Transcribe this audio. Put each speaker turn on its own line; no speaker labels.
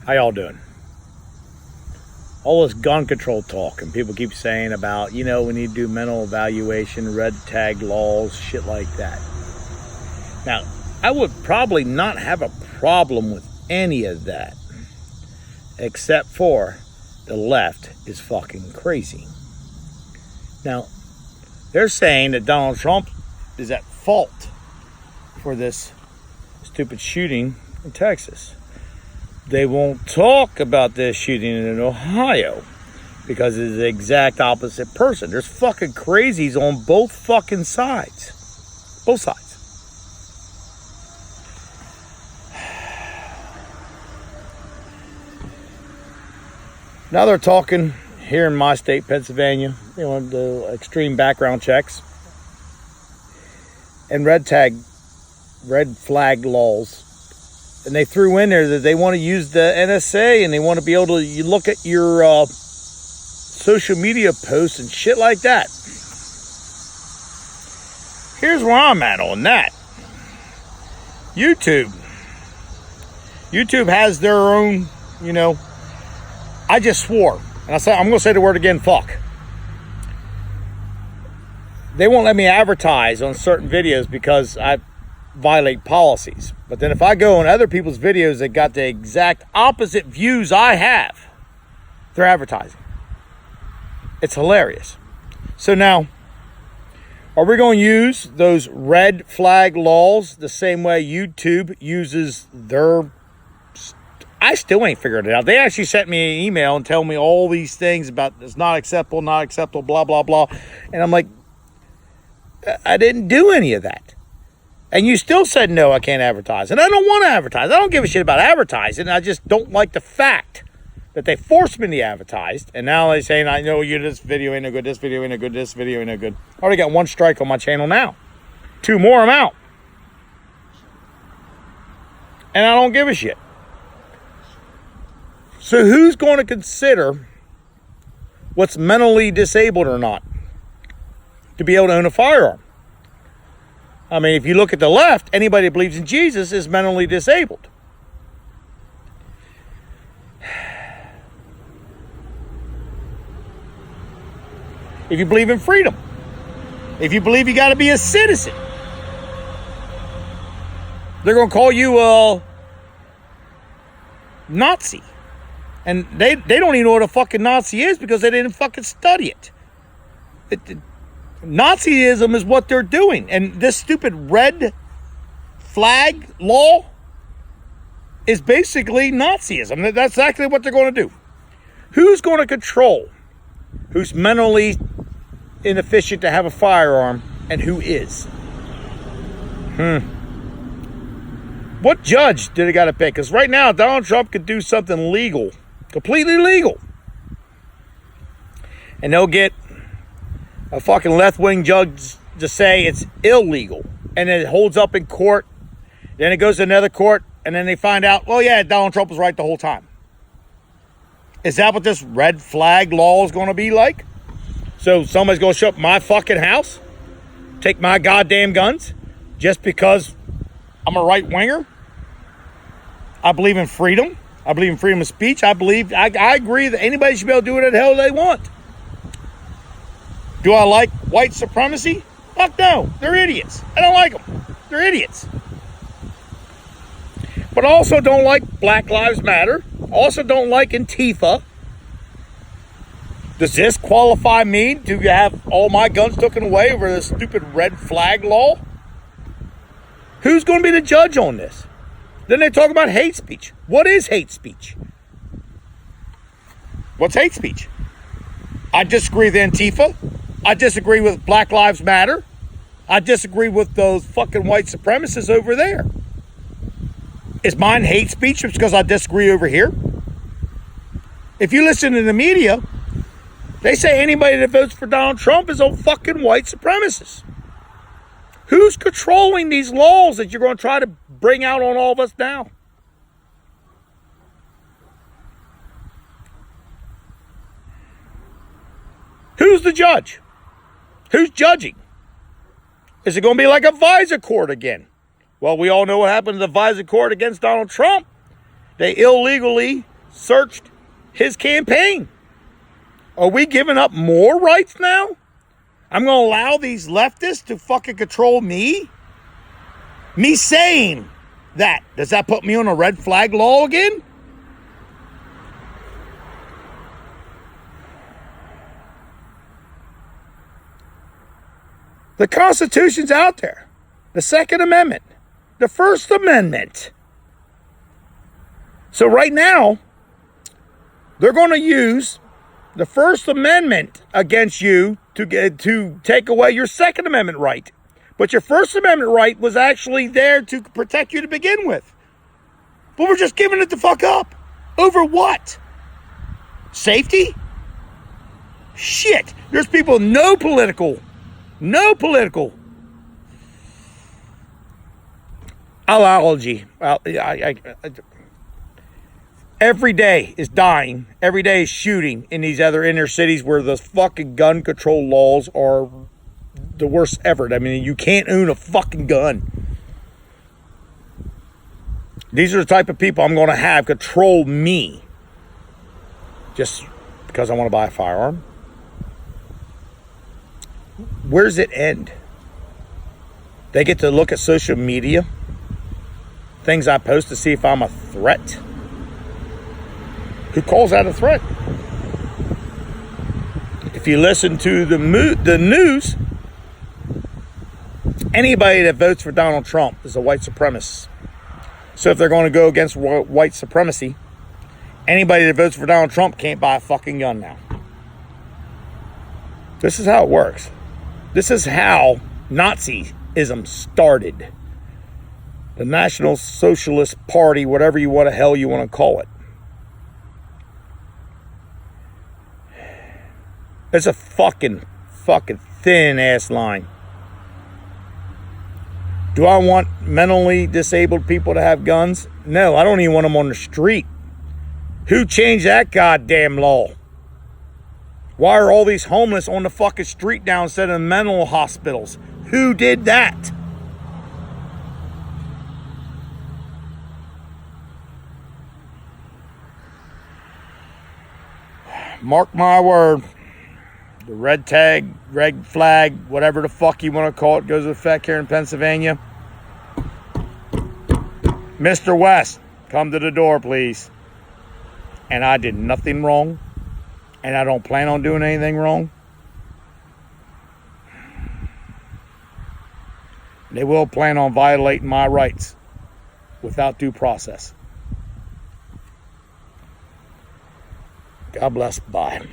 How y'all doing? All this gun control talk, and people keep saying about, we need to do mental evaluation, red tag laws, shit like that. Now, I would probably not have a problem with any of that, except for the left is fucking crazy. Now, they're saying that Donald Trump is at fault for this stupid shooting in Texas. They won't talk about this shooting in Ohio because it's the exact opposite person. There's fucking crazies on both fucking sides. Both sides. Now they're talking here in my state, Pennsylvania, the extreme background checks and red flag laws. And they threw in there that they want to use the NSA and they want to be able to look at your social media posts and shit like that. Here's where I'm at on that. YouTube has their own, I just swore. And I'm going to say the word again, fuck. They won't let me advertise on certain videos because I violate policies. But then if I go on other people's videos that got the exact opposite views I have, they're advertising. It's hilarious. So now, are we going to use those red flag laws the same way YouTube uses their... I still ain't figured it out. They actually sent me an email and tell me all these things about it's not acceptable, blah, blah, blah. And I'm like, I didn't do any of that. And you still said, no, I can't advertise. And I don't want to advertise. I don't give a shit about advertising. I just don't like the fact that they forced me to advertise. And now they're saying, I know this video ain't no good, this video ain't no good, this video ain't no good. I already got 1 strike on my channel now. 2 more, I'm out. And I don't give a shit. So who's going to consider what's mentally disabled or not to be able to own a firearm? I mean, if you look at the left, anybody that believes in Jesus is mentally disabled. If you believe in freedom, if you believe you got to be a citizen, they're going to call you a Nazi. And they don't even know what a fucking Nazi is because they didn't fucking study it. Nazism is what they're doing. And this stupid red flag law is basically Nazism. That's exactly what they're going to do. Who's going to control who's mentally inefficient to have a firearm and who is? What judge did it got to pick? Because right now, Donald Trump could do something legal, completely legal. And they'll get a fucking left-wing judge to say it's illegal. And then it holds up in court. Then it goes to another court. And then they find out, oh yeah, Donald Trump was right the whole time. Is that what this red flag law is going to be like? So somebody's going to show up at my fucking house, take my goddamn guns, just because I'm a right-winger? I believe in freedom. I believe in freedom of speech. I agree that anybody should be able to do whatever the hell they want. Do I like white supremacy? Fuck no. They're idiots. I don't like them. They're idiots. But I also don't like Black Lives Matter. Also don't like Antifa. Does this qualify me to have all my guns taken away over this stupid red flag law? Who's going to be the judge on this? Then they talk about hate speech. What is hate speech? What's hate speech? I disagree with Antifa. I disagree with Black Lives Matter. I disagree with those fucking white supremacists over there. Is mine hate speech because I disagree over here? If you listen to the media, they say anybody that votes for Donald Trump is a fucking white supremacist. Who's controlling these laws that you're going to try to bring out on all of us now? Who's the judge? Who's judging? Is it going to be like a FISA court again? Well, we all know what happened to the FISA court against Donald Trump. They illegally searched his campaign. Are we giving up more rights now? I'm going to allow these leftists to fucking control me? Me saying that, does that put me on a red flag law again? The Constitution's out there. The Second Amendment. The First Amendment. So right now, they're going to use the First Amendment against you to take away your Second Amendment right. But your First Amendment right was actually there to protect you to begin with. But we're just giving it the fuck up. Over what? Safety? Shit. There's people, no political allergy. Every day is dying. Every day is shooting in these other inner cities where the fucking gun control laws are the worst ever. I mean, you can't own a fucking gun. These are the type of people I'm going to have control me just because I want to buy a firearm. Where does it end? They get to look at social media, things I post to see if I'm a threat. Who calls that a threat? If you listen to the news, anybody that votes for Donald Trump is a white supremacist. So if they're going to go against white supremacy, anybody that votes for Donald Trump can't buy a fucking gun now. This is how it works. This is how Nazism started. The National Socialist Party, whatever you want to hell you want to call it. It's a fucking thin ass line. Do I want mentally disabled people to have guns? No, I don't even want them on the street. Who changed that goddamn law? Why are all these homeless on the fucking street now instead of mental hospitals? Who did that? Mark my word. The red flag, whatever the fuck you want to call it, goes into effect here in Pennsylvania. Mr. West, come to the door, please. And I did nothing wrong. And I don't plan on doing anything wrong. They will plan on violating my rights without due process. God bless. Bye.